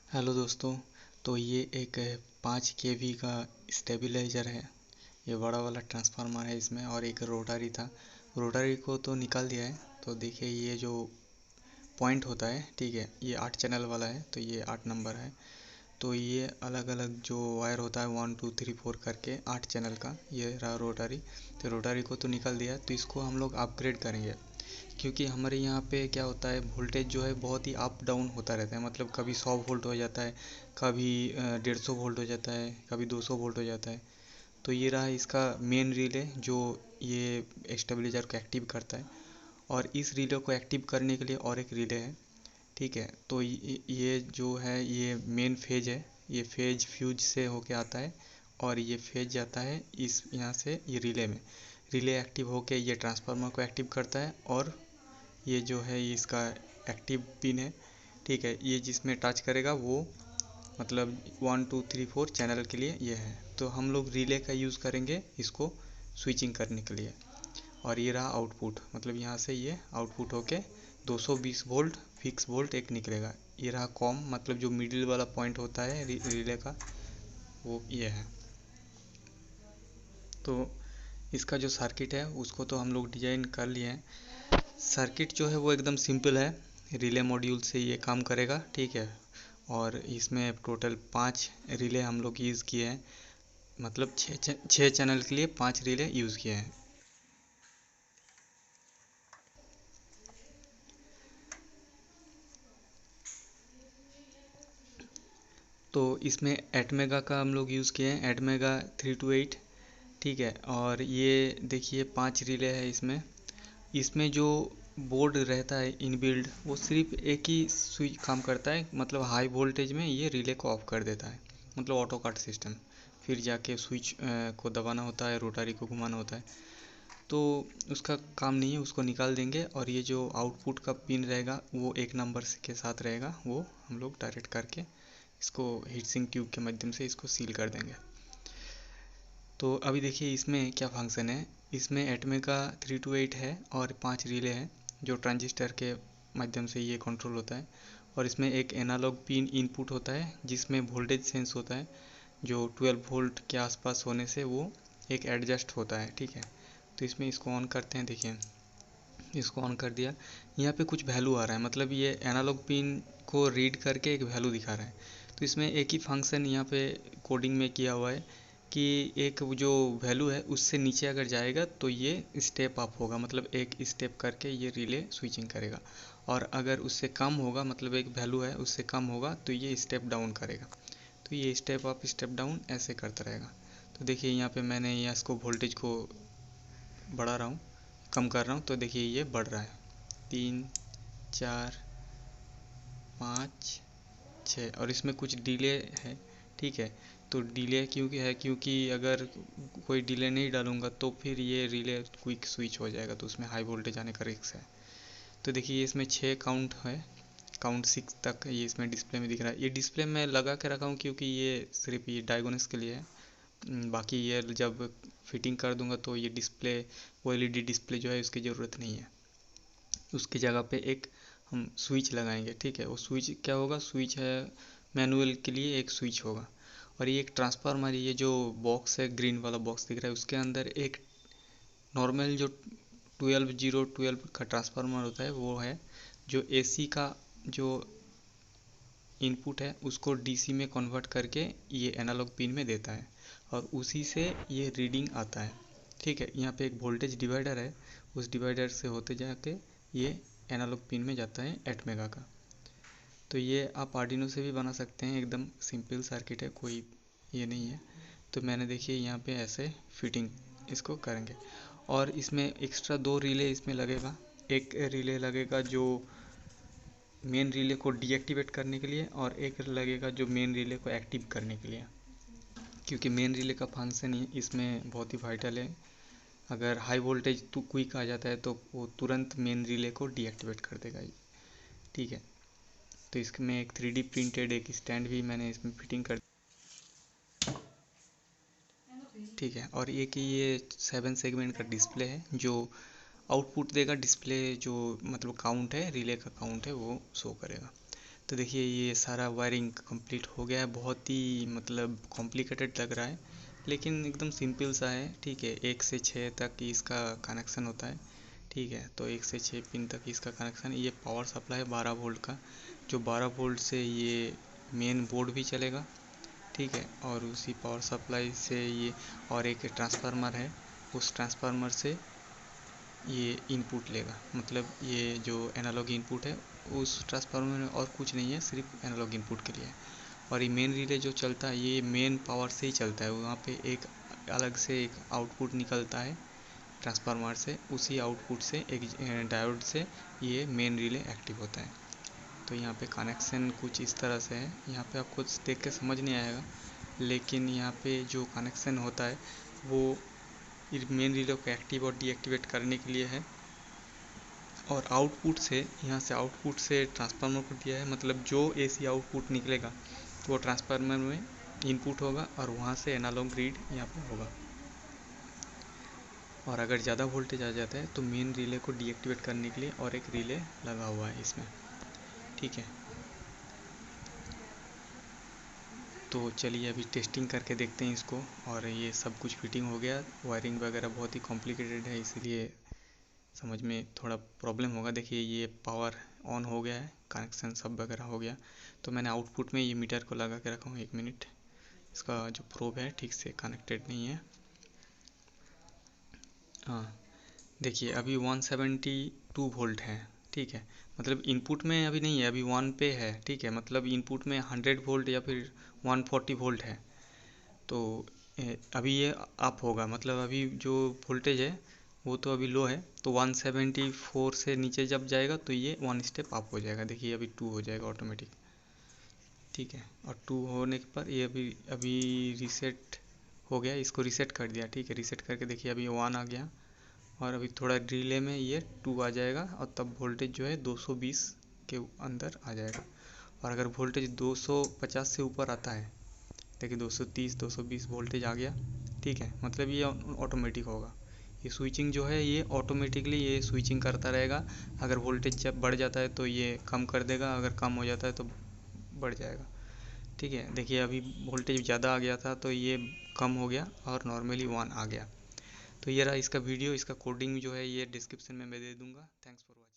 Hello दोस्तों। तो ये एक 5 kV का स्टेबलाइज़र है। ये बड़ा वाला ट्रांसफार्मर है इसमें, और एक रोटरी था। रोटरी को तो निकाल दिया है। तो देखिए ये जो पॉइंट होता है, ठीक है, ये 8 चैनल वाला है, तो ये 8 नंबर है। तो ये अलग अलग जो वायर होता है 1 2 3 4 करके 8 चैनल का, ये रहा रोटरी। तो रोटरी को तो निकाल दिया, तो इसको हम लोग अपग्रेड करेंगे। क्योंकि हमारे यहाँ पे क्या होता है, वोल्टेज जो है बहुत ही अप डाउन होता रहता है। मतलब कभी 100 वोल्ट हो जाता है, कभी 150 वोल्ट हो जाता है, कभी 200 वोल्ट हो जाता है। तो ये रहा इसका मेन रिले जो ये स्टेबलाइजर को एक्टिव करता है। और इस रिले को एक्टिव करने के लिए और एक रिले है, ठीक है। तो ये जो है ये मेन फेज है। ये फेज फ्यूज से होके आता है, और ये फेज जाता है इस यहाँ से ये रिले में। रिले एक्टिव होके ये ट्रांसफार्मर को एक्टिव करता है, और ये जो है ये इसका एक्टिव पिन है, ठीक है। ये जिसमें टच करेगा वो मतलब 1 2 3 4 चैनल के लिए ये है। तो हम लोग रिले का यूज़ करेंगे इसको स्विचिंग करने के लिए। और ये रहा आउटपुट, मतलब यहाँ से ये आउटपुट होके 220 वोल्ट फिक्स वोल्ट एक निकलेगा। ये रहा कॉम, मतलब जो मिडिल वाला पॉइंट होता है रिले का, वो ये है। तो इसका जो सर्किट है उसको तो हम लोग डिजाइन कर लिए हैं। सर्किट जो है वो एकदम सिंपल है। रिले मॉड्यूल से ये काम करेगा, ठीक है। और इसमें टोटल 5 रिले हम लोग यूज़ किए हैं। मतलब 6 चैनल के लिए 5 रिले यूज़ किए हैं। तो इसमें एटमेगा का हम लोग यूज़ किए हैं, एटमेगा 328, ठीक है। और ये देखिए 5 रिले है इसमें। इसमें जो बोर्ड रहता है इनबिल्ड, वो सिर्फ एक ही स्विच काम करता है। मतलब हाई वोल्टेज में ये रिले को ऑफ कर देता है, मतलब ऑटो कट सिस्टम। फिर जाके स्विच को दबाना होता है, रोटरी को घुमाना होता है। तो उसका काम नहीं है, उसको निकाल देंगे। और ये जो आउटपुट का पिन रहेगा वो 1 नंबर के साथ रहेगा, वो हम लोग डायरेक्ट करके इसको हीट सिंक ट्यूब के माध्यम से इसको सील कर देंगे। तो अभी देखिए इसमें क्या फंक्शन है। इसमें एटमेगा 328 है और 5 रिले है, जो ट्रांजिस्टर के माध्यम से ये कंट्रोल होता है। और इसमें एक एनालॉग पिन इनपुट होता है जिसमें वोल्टेज सेंस होता है, जो 12 वोल्ट के आसपास होने से वो एक एडजस्ट होता है, ठीक है। तो इसमें इसको ऑन करते हैं, देखिए इसको ऑन कर दिया। यहाँ पे कुछ वैल्यू आ रहा है, मतलब ये एनालॉग पिन को रीड करके एक वैल्यू दिखा रहा है। तो इसमें एक ही फंक्शन यहाँ पे कोडिंग में किया हुआ है कि एक जो वैल्यू है उससे नीचे अगर जाएगा तो ये स्टेप अप होगा, मतलब एक स्टेप करके ये रिले स्विचिंग करेगा। और अगर उससे कम होगा, मतलब एक वैल्यू है उससे कम होगा, तो ये स्टेप डाउन करेगा। तो ये स्टेप अप स्टेप डाउन ऐसे करता रहेगा। तो देखिए यहाँ पे मैंने यहाँ इसको वोल्टेज को बढ़ा रहा हूँ, कम कर रहा हूँ, तो देखिए ये बढ़ रहा है। 3 4 5 6, और इसमें कुछ डिले है, ठीक है। तो डिले क्योंकि है, क्योंकि अगर कोई डिले नहीं डालूंगा तो फिर ये रिले क्विक स्विच हो जाएगा, तो उसमें हाई वोल्टेज आने का रिस्क है। तो देखिए इसमें 6 काउंट है, काउंट 6 तक ये इसमें डिस्प्ले में दिख रहा है। ये डिस्प्ले में लगा के रखा हूँ क्योंकि ये सिर्फ ये डायगोनस के लिए है। बाकी ये जब फिटिंग कर दूंगा तो ये डिस्प्ले, वो एलईडी डिस्प्ले जो है उसकी ज़रूरत नहीं है। उसकी जगह पे एक हम स्विच लगाएंगे, ठीक है। वो स्विच क्या होगा, स्विच है मैनुअल के लिए एक स्विच होगा। और ये एक ट्रांसफार्मर, ये जो बॉक्स है ग्रीन वाला बॉक्स दिख रहा है, उसके अंदर एक नॉर्मल जो 12 0 12 का ट्रांसफार्मर होता है वो है, जो एसी का जो इनपुट है उसको डीसी में कन्वर्ट करके ये एनालॉग पिन में देता है, और उसी से ये रीडिंग आता है, ठीक है। यहाँ पे एक वोल्टेज डिवाइडर है, उस डिवाइडर से होते जाके ये एनालॉग पिन में जाता है एटमेगा का। तो ये आप आर्डिनो से भी बना सकते हैं, एकदम सिंपल सर्किट है, कोई ये नहीं है। तो मैंने देखिए यहाँ पे ऐसे फिटिंग इसको करेंगे। और इसमें एक्स्ट्रा 2 रिले इसमें लगेगा। एक रिले लगेगा जो मेन रिले को डीएक्टिवेट करने के लिए, और एक लगेगा जो मेन रिले को एक्टिव करने के लिए, क्योंकि मेन रिले का फंक्शन ही इसमें बहुत ही वाइटल है। अगर हाई वोल्टेज तो क्विक आ जाता है तो वो तुरंत मेन रिले को डीएक्टिवेट कर देगा, ठीक है। तो इसमें एक 3D प्रिंटेड एक स्टैंड भी मैंने इसमें फिटिंग कर, ठीक है। और एक ये 7 सेगमेंट का डिस्प्ले है जो आउटपुट देगा। डिस्प्ले जो मतलब काउंट है, रिले का काउंट है, वो शो करेगा। तो देखिए ये सारा वायरिंग कंप्लीट हो गया है। बहुत ही मतलब कॉम्प्लिकेटेड लग रहा है, लेकिन एकदम सिंपल सा है। ठीक है, 1 से 6 तक इसका कनेक्शन होता है। ठीक है, तो 1 से 6 पिन तक इसका कनेक्शन। ये पावर सप्लाई है 12 वोल्ट का, जो 12 वोल्ट से ये मेन बोर्ड भी चलेगा। ठीक है, और उसी पावर सप्लाई से ये और एक ट्रांसफार्मर है, उस ट्रांसफार्मर से ये इनपुट लेगा। मतलब ये जो एनालॉग इनपुट है उस ट्रांसफार्मर में और कुछ नहीं है, सिर्फ एनालॉग इनपुट के लिए है। और ये मेन रिले जो चलता है ये मेन पावर से ही चलता है। वहाँ पे एक अलग से एक आउटपुट निकलता है ट्रांसफार्मर से, उसी आउटपुट से एक डायोड से ये मेन रिले एक्टिव होता है। तो यहाँ पे कनेक्शन कुछ इस तरह से है। यहाँ पे आपको देख के समझ नहीं आएगा, लेकिन यहाँ पे जो कनेक्शन होता है वो मेन रिले को एक्टिव और डीएक्टिवेट करने के लिए है। और आउटपुट से, यहाँ से आउटपुट से ट्रांसफार्मर को दिया है, मतलब जो एसी आउटपुट निकलेगा वो ट्रांसफार्मर में इनपुट होगा और वहाँ से एनालॉग रीड यहाँ पे होगा। और अगर ज़्यादा वोल्टेज आ जाता है तो मेन रिले को डीएक्टिवेट करने के लिए और एक रिले लगा हुआ है इसमें। ठीक है, तो चलिए अभी टेस्टिंग करके देखते हैं इसको। और ये सब कुछ फिटिंग हो गया। वायरिंग वगैरह बहुत ही कॉम्प्लिकेटेड है, इसीलिए समझ में थोड़ा प्रॉब्लम होगा। देखिए ये पावर ऑन हो गया है, कनेक्शन सब वगैरह हो गया। तो मैंने आउटपुट में ये मीटर को लगा के रखा हूँ। 1 मिनट, इसका जो प्रोब है ठीक से कनेक्टेड नहीं है। हाँ, देखिए अभी 172 वोल्ट है। ठीक है, मतलब इनपुट में अभी नहीं है, अभी 1 पे है। ठीक है, मतलब इनपुट में 100 वोल्ट या फिर 140 वोल्ट है। तो अभी ये अप होगा, मतलब अभी जो वोल्टेज है वो तो अभी लो है। तो 174 से नीचे जब जाएगा तो ये 1 स्टेप अप हो जाएगा। देखिए अभी 2 हो जाएगा ऑटोमेटिक। ठीक है, और 2 होने पर ये अभी अभी रीसेट हो गया, इसको रीसेट कर दिया। ठीक है, रीसेट करके देखिए अभी 1 आ गया। और अभी थोड़ा डिले में ये 2 आ जाएगा और तब वोल्टेज जो है 220 के अंदर आ जाएगा। और अगर वोल्टेज 250 से ऊपर आता है, देखिए 230 220 वोल्टेज आ गया। ठीक है, मतलब ये ऑटोमेटिक होगा। ये स्विचिंग जो है ये ऑटोमेटिकली ये स्विचिंग करता रहेगा। अगर वोल्टेज जब बढ़ जाता है तो ये कम कर देगा, अगर कम हो जाता है तो बढ़ जाएगा। ठीक है, देखिए अभी वोल्टेज ज़्यादा आ गया था तो ये कम हो गया और नॉर्मली 1 आ गया। तो ये रहा इसका वीडियो। इसका कोडिंग जो है ये डिस्क्रिप्शन में मैं दे दूँगा। Thanks for watching.